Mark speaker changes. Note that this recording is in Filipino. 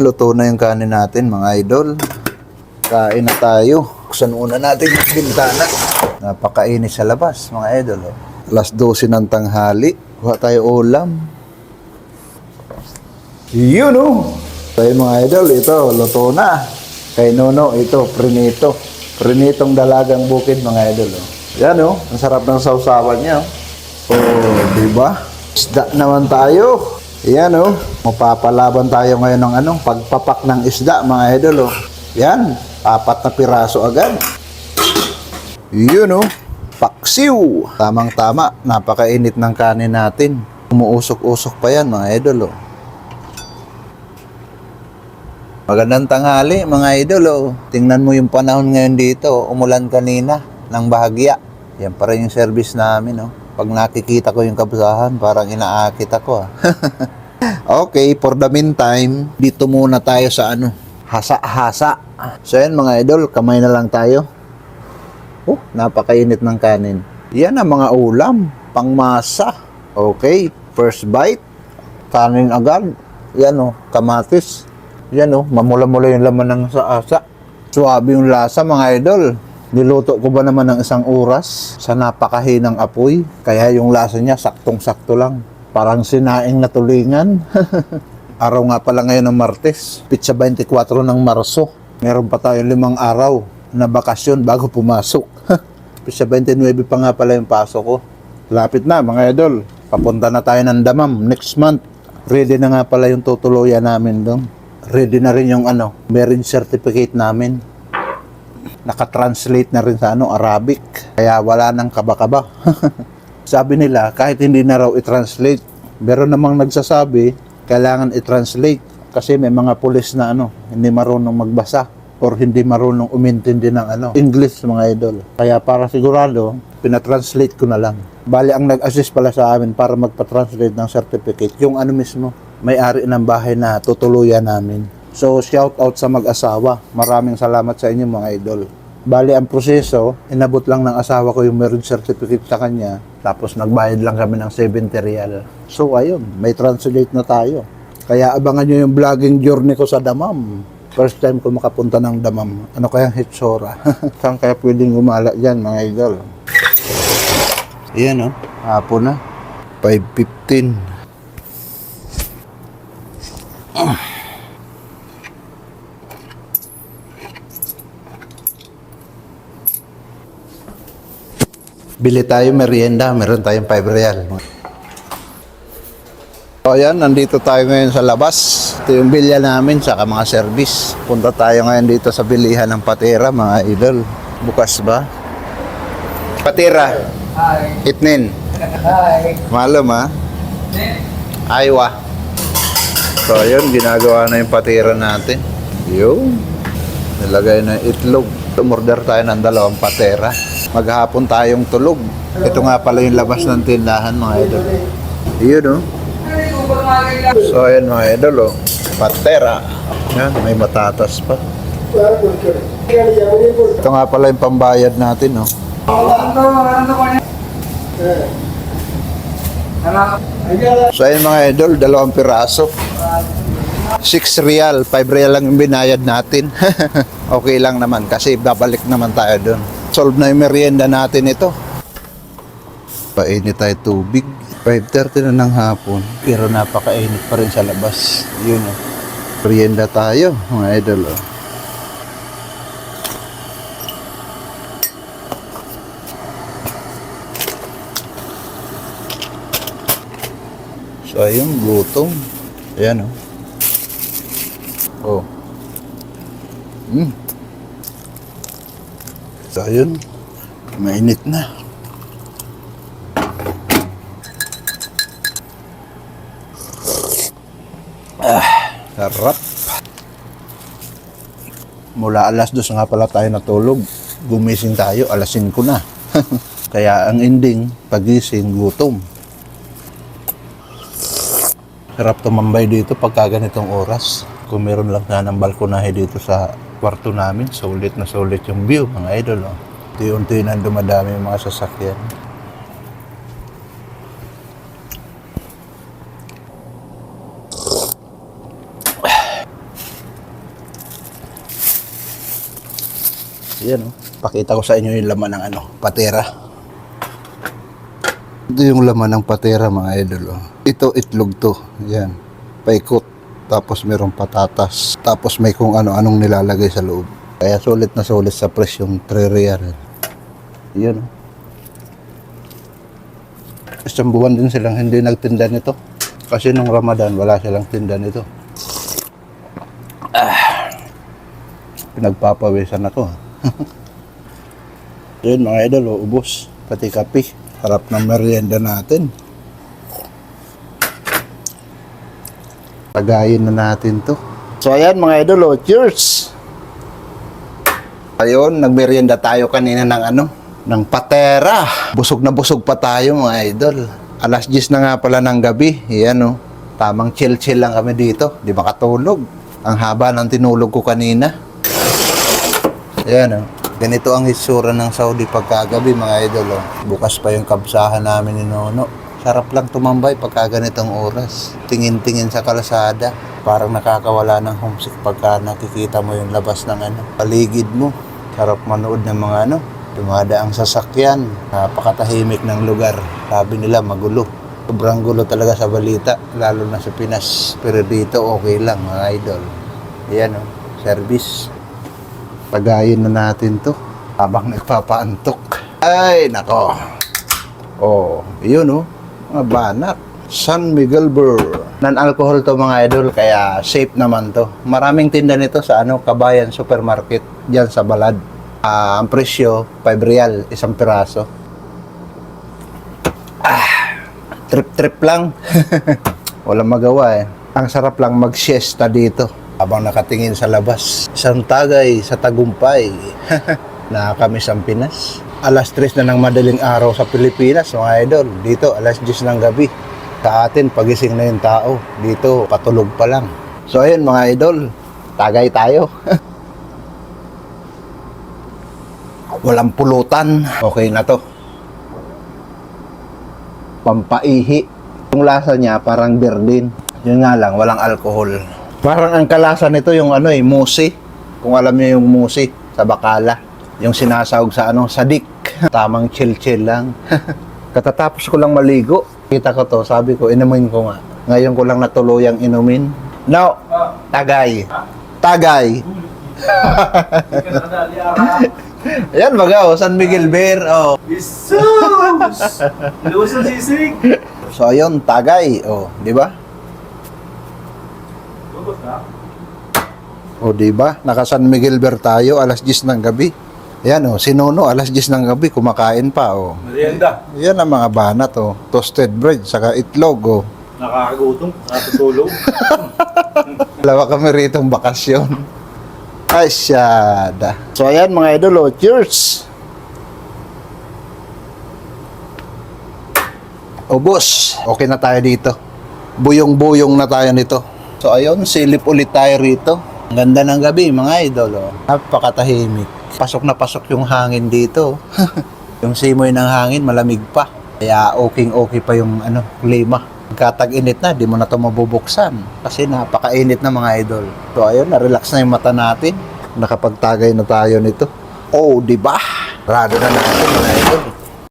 Speaker 1: Luto na yung kanin natin mga idol. Kain na tayo. Buksan muna natin yung bintana. Napakainit sa labas mga idol. Alas 12 ng tanghali. Kuha tayo ulam. Yun Tayo mga idol, ito, luto na. Kay Nono, ito, prinito. Prinitong dalagang bukid mga idol. Yan ang sarap ng sausawan niya. Diba? Isda naman tayo. Yan mapapalaban tayo ngayon ng pagpapak ng isda mga idol Yan, 4 na piraso agad. Yun paksiw. Tamang-tama, napakainit ng kanin natin. Umuusok-usok pa yan mga idol Magandang tanghali mga idol Tingnan mo yung panahon ngayon dito. Umulan kanina ng bahagya. Yan pa rin yung service namin Pag nakikita ko yung kabasahan, parang inaakit ako Okay, for the meantime, dito muna tayo sa hasa-hasa. So yan mga idol, kamay na lang tayo. Napakainit ng kanin. Yan ang mga ulam, pangmasa. Okay, first bite, kanin agad. Yan kamatis. Yan mamula-mula yung laman ng hasa-hasa. Suwabe yung lasa mga idol. Niluto ko ba naman ng 1 oras sa napakahinang apoy. Kaya yung lasa niya saktong-sakto lang. Parang sinaing na tulingan. Araw nga pala ngayon ng Martes. Pitsa 24 ng Marso. Meron pa tayong 5 araw na bakasyon bago pumasok. Pitsa 29 pa nga pala yung pasok ko. Lapit na mga idol. Papunta na tayo ng Damam next month. Ready na nga pala yung tutuluyan namin doon. Ready na rin yung marriage certificate namin. Naka-translate na rin sa Arabic. Kaya wala nang kaba-kaba. Sabi nila, kahit hindi na raw i-translate. Meron namang nagsasabi, kailangan i-translate. Kasi may mga pulis na hindi marunong magbasa. Or hindi marunong umintindi ng English mga idol. Kaya para sigurado, pinatranslate ko na lang. Bali, ang nag-assist pala sa amin para magpa-translate ng certificate, yung mismo, may-ari ng bahay na tutuluyan namin. So, shout out sa mag-asawa. Maraming salamat sa inyo mga idol. Bali, ang proseso, inabot lang ng asawa ko yung marriage certificate sa kanya. Tapos, nagbayad lang kami ng 70 real. So, ayun, may translate na tayo. Kaya abangan nyo yung vlogging journey ko sa Damam. First time ko makapunta ng Damam. Ano kayang hitsura? Saan kaya pwedeng gumala dyan mga idol? Ayan hapon na. 5:15. Bili tayo merienda, meron tayong 5 real. So ayan, nandito tayo ngayon sa labas. Ito yung bilya namin, saka mga service. Punta tayo ngayon dito sa bilihan ng patera, mga idol. Bukas ba? Patera.
Speaker 2: Hi.
Speaker 1: Itnin.
Speaker 2: Hi.
Speaker 1: Malum Aywa. So ayun, ginagawa na yung patera natin. Yun. Nilagay na yung itlog. Umorder tayo ng 2 patera. Maghapon tayong tulog. Ito nga pala yung labas ng tindahan mga idol. Yun So ayan mga idol patera. Yan, may matatas pa. Ito nga pala yung pambayad natin So ayan mga idol, 2 piraso. 6 real, 5 real lang yung binayad natin. Okay lang naman kasi babalik naman tayo doon. Solve na yung merienda natin ito. Painit tayo tubig. 5:30 na ng hapon. Pero napakainit pa rin sa labas. Yun merienda tayo mga idol So ayun, gutom. Ayan So ayun, mainit na. Sarap. Mula alas 2 nga pala tayo natulog. Gumising tayo, alas 5 na. Kaya ang ending, pagising, gutom. Sarap tumambay dito pagka ganitong oras. Kung meron lang sana ng balkonahe dito sa kwarto namin, sulit na sulit yung view mga idol Unti-unti na dumadami yung mga sasakyan. Yan oh. Pakita ko sa inyo yung laman ng patera. Ito yung laman ng patera mga idol. Oh. Ito itlog to. Yan. Paikot. Tapos merong patatas. Tapos may kung ano-anong nilalagay sa loob. Kaya sulit na sulit sa presyo yung 3 real. Yan oh. Isang buwan din silang hindi nagtinda nito. Kasi nung Ramadan wala silang tinda nito. Pinagpapawisan ako. Yun mga idol, ubos. Pati kape. Harap ng merienda natin. Tagayin na natin to. So ayan mga idol, cheers! Ayun, nagmerienda tayo kanina ng patera. Busog na busog pa tayo mga idol. Alas 10 na nga pala ng gabi. Ayan oh. Tamang chill-chill lang kami dito. Di makatulog. Ang haba ng tinulog ko kanina. Ayan oh. Ganito ang hitsura ng Saudi pagkagabi mga idol. Oh. Bukas pa yung kabsahan namin ni Nono. Sarap lang tumambay pagka ganitong oras. Tingin-tingin sa kalsada. Parang nakakawala ng homesick pagka nakikita mo yung labas ng paligid mo. Sarap manood ng mga dumadaang sasakyan. Napakatahimik ng lugar. Sabi nila magulo. Sobrang gulo talaga sa balita. Lalo na sa Pinas. Pero dito okay lang mga idol. Ayan oh. Service. Tagayin na natin to habang nagpapaantok. Ay, nako. Oh, yun oh. Mga banak. San Miguel Burr. Non-alcohol to mga idol, kaya safe naman to. Maraming tinda nito sa Kabayan Supermarket, diyan sa Balad. Ang presyo, 5 real, isang piraso. Trip-trip lang. Walang magawa eh. Ang sarap lang mag-siesta dito. Habang nakatingin sa labas, isang tagay sa tagumpay. Nakakamiss ang Pinas. Alas 3 na ng madaling araw sa Pilipinas, mga idol. Dito, alas 10 ng gabi. Sa atin, pagising na yung tao. Dito, patulog pa lang. So, ayun mga idol, tagay tayo. Walang pulutan. Okay na to. Pampaihi. Yung lasa niya, parang beer din. Yun nga lang, walang alcohol. Parang ang kalasa nito yung musi. Kung alam niyo yung musi sa Bacala, yung sinasahog sa sadik. Tamang chill-chill lang. Katatapos ko lang maligo. Kita ko to, sabi ko, inumin ko nga. Ngayon ko lang natuluyang inumin. No, tagay. Tagay. Ayan baga, San Miguel Beer. Oh.
Speaker 2: Jesus! Luso sisig!
Speaker 1: So ayun, tagay. Oh, di ba? O, diba? Naka San Miguel Beer tayo, alas 10 ng gabi. Yan o, si Nono, alas 10 ng gabi, kumakain pa o.
Speaker 2: Merienda.
Speaker 1: Yan ang mga banat o. Toasted bread, saka itlog o.
Speaker 2: Nakakagutom, nakatutulog.
Speaker 1: Dalawa kami rito bakasyon. Ay, syada. So, ayan mga idol o, cheers! O, boss, okay na tayo dito. Buyong-buyong na tayo nito. So, ayun, silip ulit tayo rito. Ang ganda ng gabi, mga idol. Oh. Napakatahimik. Pasok na pasok yung hangin dito. Yung simoy ng hangin, malamig pa. Kaya okay pa yung klima. Pagkatag-init na, di mo na ito mabubuksan. Kasi napakainit na mga idol. So, ayun, na-relax na yung mata natin. Nakapagtagay na tayo nito. Oh, di ba? Rado na natin mga idol.